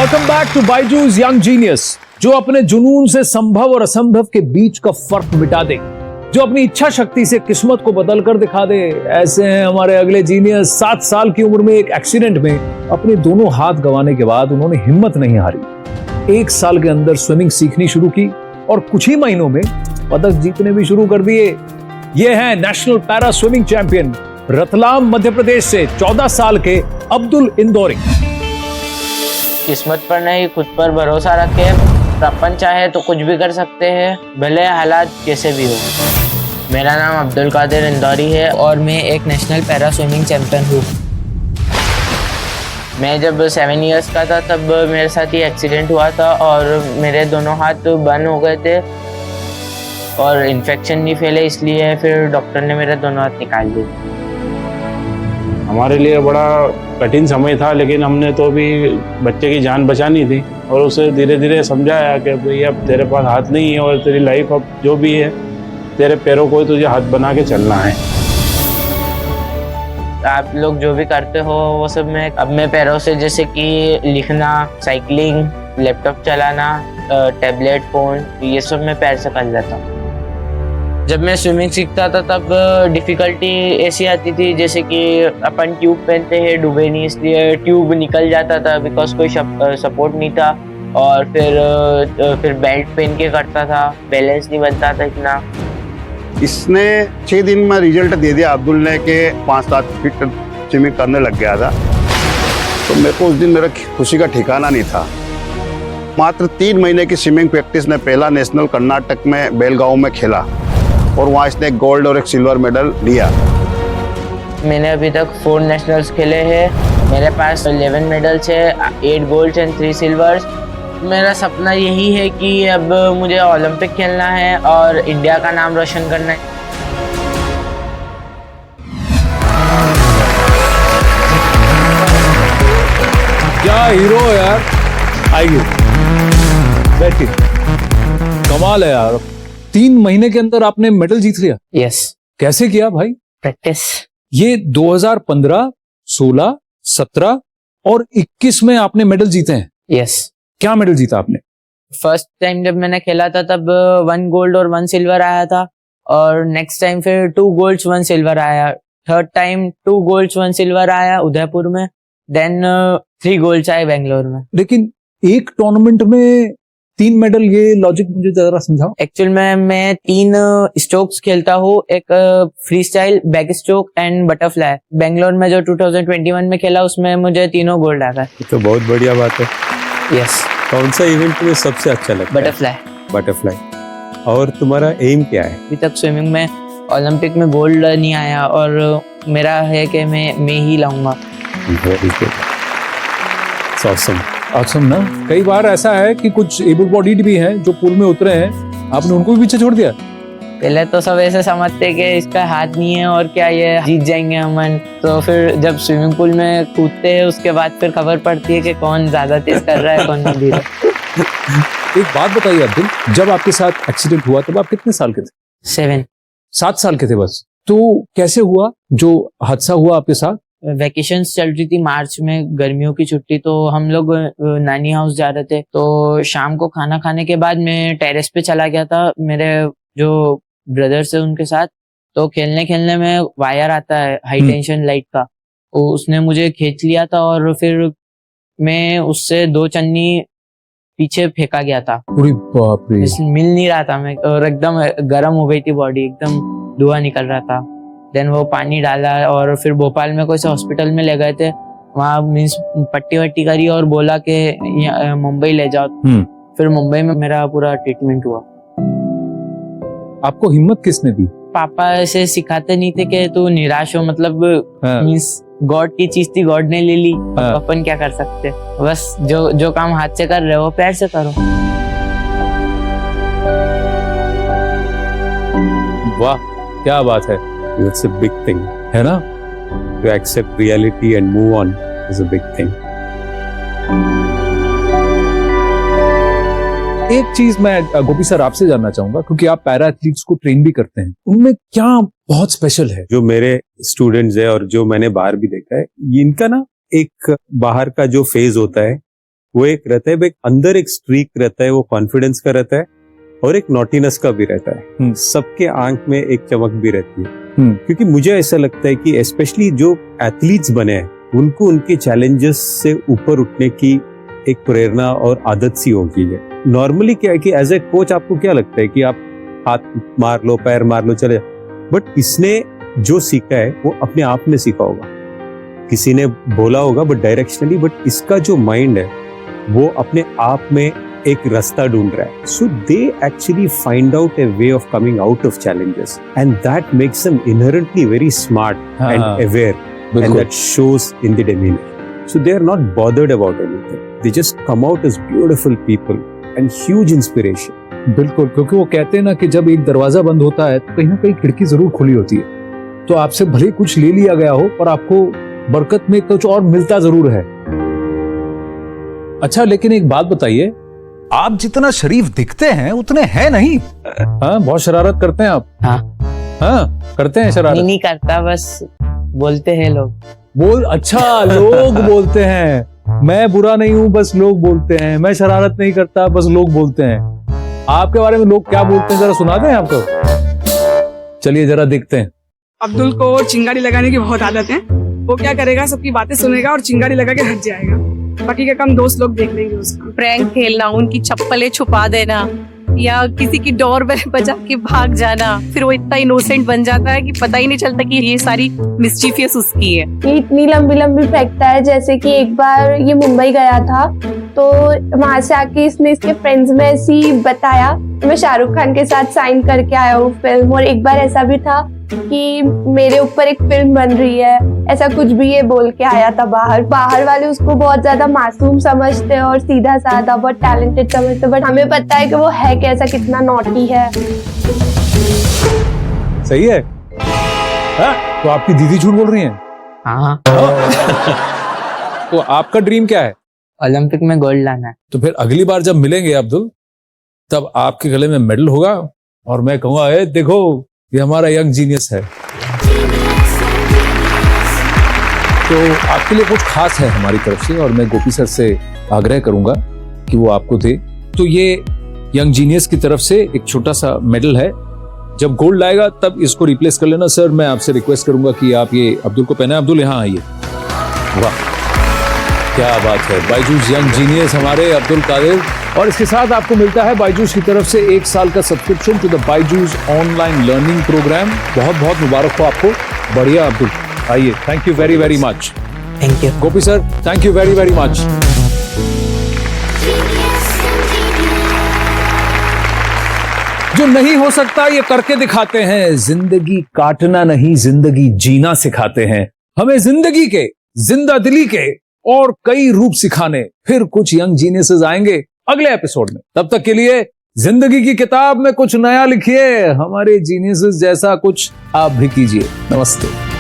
Welcome back to Byju's young genius, जो अपने जुनून से संभव और असंभव के बीच का फर्क मिटा दे, जो अपनी इच्छा शक्ति से किस्मत को बदल कर दिखा दे। ऐसे हैं हमारे अगले जीनियस। 7 साल की उम्र में एक एक्सीडेंट में अपने दोनों हाथ गंवाने के बाद उन्होंने हिम्मत नहीं हारी। 1 साल के अंदर स्विमिंग सीखनी शुरू की और कुछ ही महीनों में पदक जीतने भी शुरू कर दिए। ये हैं national para swimming champion Ratlam Madhya Pradesh से 14 साल के अब्दुल इंदौरी। किस्मत पर नहीं, खुद पर भरोसा रखे। अपन चाहे तो कुछ भी कर सकते हैं, भले हालात कैसे भी हो। मेरा नाम अब्दुल कादिर इंदौरी है और मैं एक नेशनल पैरा स्विमिंग चैंपियन हूँ। मैं जब 7 इयर्स का था तब मेरे साथ ही एक्सीडेंट हुआ था और मेरे दोनों हाथ बंद हो गए थे और इन्फेक्शन नहीं फैले, इसलिए फिर डॉक्टर ने मेरे दोनों हाथ निकाल दिए। हमारे लिए बड़ा कठिन समय था, लेकिन हमने तो भी बच्चे की जान बचानी थी और उसे धीरे धीरे समझाया कि भाई अब तेरे पास हाथ नहीं है और तेरी लाइफ अब जो भी है तेरे पैरों को तुझे हाथ बना के चलना है। आप लोग जो भी करते हो वो सब मैं अपने पैरों से, जैसे कि लिखना, साइकिलिंग, लैपटॉप चलाना, टैबलेट, फोन, ये सब मैं पैर से कर लेता हूँ। जब मैं स्विमिंग सीखता था तब डिफ़िकल्टी ऐसी आती थी जैसे कि अपन ट्यूब पहनते हैं, डूबे नहीं, इसलिए ट्यूब निकल जाता था बिकॉज कोई सपोर्ट नहीं था। और फिर बेल्ट पहन के करता था, बैलेंस नहीं बनता था इतना। इसने 6 दिन में रिजल्ट दे दिया अब्दुल ने कि 5-7 फीट स्विमिंग करने लग गया था। तो मेरे को उस दिन मेरा खुशी का ठिकाना नहीं था। मात्र 3 महीने की स्विमिंग प्रैक्टिस ने पहला नेशनल कर्नाटक में बेलगांव में खेला और वहाँ इसने एक गोल्ड और एक सिल्वर मेडल लिया। मैंने अभी तक 4 नेशनल्स खेले हैं। मेरे पास 11 मेडल्स है, 8 गोल्ड्स एंड 3 सिल्वर्स। मेरा सपना यही है कि अब मुझे ओलंपिक खेलना है और इंडिया का नाम रोशन करना है। क्या हीरो है यार। आइए बैठिए। कमाल है यार, 3 महीने के अंदर आपने मेडल जीत लिया। यस। कैसे किया भाई? प्रैक्टिस। ये 2015, 16, 17 और 21 में आपने मेडल जीते हैं। यस। क्या मेडल जीता आपने? फर्स्ट टाइम जब मैंने खेला था तब 1 गोल्ड और 1 सिल्वर आया था और नेक्स्ट टाइम फिर 2 गोल्ड्स 1 सिल्वर आया। थर्ड टाइम 2 गोल्ड्स 1 सिल्वर आया उदयपुर में, देन 3 गोल्ड्स आए बेंगलोर में। लेकिन एक टूर्नामेंट में 3 मेडल, ये लॉजिक मुझे जरा समझाओ। एक्चुअल में मैं 3 स्ट्रोक्स खेलता हूँ, एक free style, back stroke and butterfly. Bangalore में जो 2021 में खेला उसमें मुझे तीनों गोल्ड आ गए। तो बहुत बढ़िया बात है। यस। कौन सा इवेंट तुम्हें सबसे अच्छा लगता है? बटरफ्लाई। बटरफ्लाई। और तुम्हारा एम क्या है? अभी तक स्विमिंग में ओलंपिक में गोल्ड नहीं आया और मेरा है कि मैं ही लाऊंगा। Very good, awesome. ऑसम ना। कई बार ऐसा है कि कुछ एबल बॉडीड भी हैं जो पूल में उतरे हैं, आपने उनको भी पीछे छोड़ दिया। पहले तो सब ऐसे समझते कि इसका हाथ नहीं है और क्या ये जीत जाएंगे हमन। तो फिर जब स्विमिंग पूल में कूदते हैं उसके बाद फिर खबर पड़ती है कि कौन ज्यादा तेज कर रहा है, कौन धीरे। एक बात बताइए अब्दुल, जब आपके साथ एक्सीडेंट हुआ तब आप कितने साल के थे? 7 साल के थे बस। तो कैसे हुआ जो हादसा हुआ आपके साथ? वैकेशंस चल रही थी मार्च में, गर्मियों की छुट्टी, तो हम लोग नानी हाउस जा रहे थे। तो शाम को खाना खाने के बाद मैं टेरेस पे चला गया था मेरे जो ब्रदर्स है उनके साथ। तो खेलने खेलने में वायर आता है हाई टेंशन लाइट का, तो उसने मुझे खींच लिया था और फिर मैं उससे 2 चन्नी पीछे फेंका गया था। अरे बाप रे। मिल नहीं रहा था मैं और एकदम गर्म हो गई थी बॉडी, एकदम धुआं निकल रहा था। देन वो पानी डाला और फिर भोपाल में कोई से हॉस्पिटल में ले गए थे। वहाँ मीन्स पट्टी वट्टी करी और बोला कि मुंबई ले जाओ। फिर मुंबई में मेरा पूरा ट्रीटमेंट हुआ। आपको हिम्मत किसने दी? पापा ऐसे सिखाते नहीं थे कि तू निराश हो, मतलब मीन्स गॉड की चीज थी, गॉड ने ले ली, अपन क्या कर सकते। बस जो काम हाथ से कर रहे हो पैर से करो। वाह क्या बात है। It's a big thing. है ना? To accept reality and move on is a big thing. एक चीज मैं गोपी सर आपसे जानना चाहूंगा, क्योंकि आप पैरा एथलीट्स को ट्रेन भी करते हैं, उनमें क्या बहुत स्पेशल है? जो मेरे स्टूडेंट्स है और जो मैंने बाहर भी देखा है, इनका ना एक बाहर का जो फेज होता है वो एक रहता है, एक अंदर एक स्ट्रीक रहता है, वो कॉन्फिडेंस का रहता है और एक नॉटीनेस का भी रहता है। सबके आंख में एक चमक भी रहती है। क्योंकि मुझे ऐसा लगता है कि स्पेशली जो एथलीट्स बने हैं उनको उनके चैलेंजेस से ऊपर उठने की एक प्रेरणा और आदत सी हो गई है। नॉर्मली क्या है कि एज ए कोच आपको क्या लगता है कि आप हाथ मार लो, पैर मार लो, चले, बट इसने जो सीखा है वो अपने आप में सीखा होगा, किसी ने बोला होगा बट डायरेक्शनली, बट इसका जो माइंड है वो अपने आप में एक रास्ता ढूंढ रहा है। So they actually find out a way of coming out of challenges and that makes them inherently very smart and aware and that shows in the demeanour. So they are not bothered about anything, they just come out as beautiful people and huge inspiration. बिल्कुल, क्योंकि वो कहते हैं ना कि जब एक दरवाजा बंद होता है तो कहीं ना कहीं खिड़की जरूर खुली होती है। तो आपसे भले कुछ ले लिया गया हो पर आपको बरकत में कुछ और मिलता जरूर है। अच्छा, लेकिन एक बात बताइए, आप जितना शरीफ दिखते हैं उतने हैं नहीं। हाँ, बहुत शरारत करते हैं आप। हाँ, करते हैं शरारत? नहीं करता, बस बोलते हैं लोग। अच्छा, लोग बोलते हैं। मैं बुरा नहीं हूं, बस लोग बोलते हैं। मैं शरारत नहीं करता, बस लोग बोलते हैं। आपके बारे में लोग क्या बोलते हैं जरा सुना दें आपको। चलिए जरा देखते हैं। अब्दुल को चिंगारी लगाने की बहुत आदत है। वो क्या करेगा, सबकी बातें सुनेगा और चिंगारी लगा के हट जाएगा। बाकी के काम दोस्त लोग देख लेंगे उसका। प्रैंक खेलना, उनकी चप्पलें छुपा देना या किसी की डोर बेल बजा के भाग जाना, फिर वो इतना इनोसेंट बन जाता है कि पता ही नहीं चलता कि ये सारी मिस्चीफियस उसकी है। ये इतनी लंबी लंबी फेंकता है, जैसे कि एक बार ये मुंबई गया था तो वहां से आके इसने इसके फ्रेंड्स में ऐसी बताया मैं शाहरुख खान के साथ साइन करके आया हूँ फिल्म। और एक बार ऐसा भी था कि मेरे ऊपर एक फिल्म बन रही है, ऐसा कुछ भी ये बोल के आया था बाहर वाले उसको बहुत ज्यादा मासूम समझते हैं और सीधा साधा बहुत टैलेंटेड समझते, बट हमें पता है कि वो है कैसा, कितना नॉटी है। सही है। हाँ? तो आपकी दीदी झूठ बोल रही हैं? हाँ। तो आपका ड्रीम क्या है? ओलंपिक में गोल्ड लाना है। तो फिर अगली बार जब मिलेंगे अब्दुल, तब आपके गले में मेडल होगा और मैं कहूंगा, ए देखो ये हमारा यंग जीनियस है। तो आपके लिए कुछ खास है हमारी तरफ से और मैं गोपी सर से आग्रह करूंगा कि वो आपको दे। तो ये यंग जीनियस की तरफ से एक छोटा सा मेडल है। जब गोल्ड लाएगा तब इसको रिप्लेस कर लेना। सर, मैं आपसे रिक्वेस्ट करूंगा कि आप ये अब्दुल को पहनाएं। अब्दुल यहाँ आइए। वाह, क्या बात है। बायजूस यंग जीनियस हमारे अब्दुल कादिर। और इसके साथ आपको मिलता है बायजूस की तरफ से 1 साल का subscription to the Byju's online learning program. बहुत बहुत मुबारक हो आपको। बढ़िया अब्दुल, आइए। Thank you very very much. Thank you Gopi sir, thank you very very much. जो नहीं हो सकता ये करके दिखाते हैं। जिंदगी काटना नहीं, जिंदगी जीना सिखाते हैं। हमें जिंदगी के, जिंदा दिली के और कई रूप सिखाने फिर कुछ यंग जीनियसेस आएंगे अगले एपिसोड में। तब तक के लिए जिंदगी की किताब में कुछ नया लिखिए, हमारे जीनियसेस जैसा कुछ आप भी कीजिए। नमस्ते।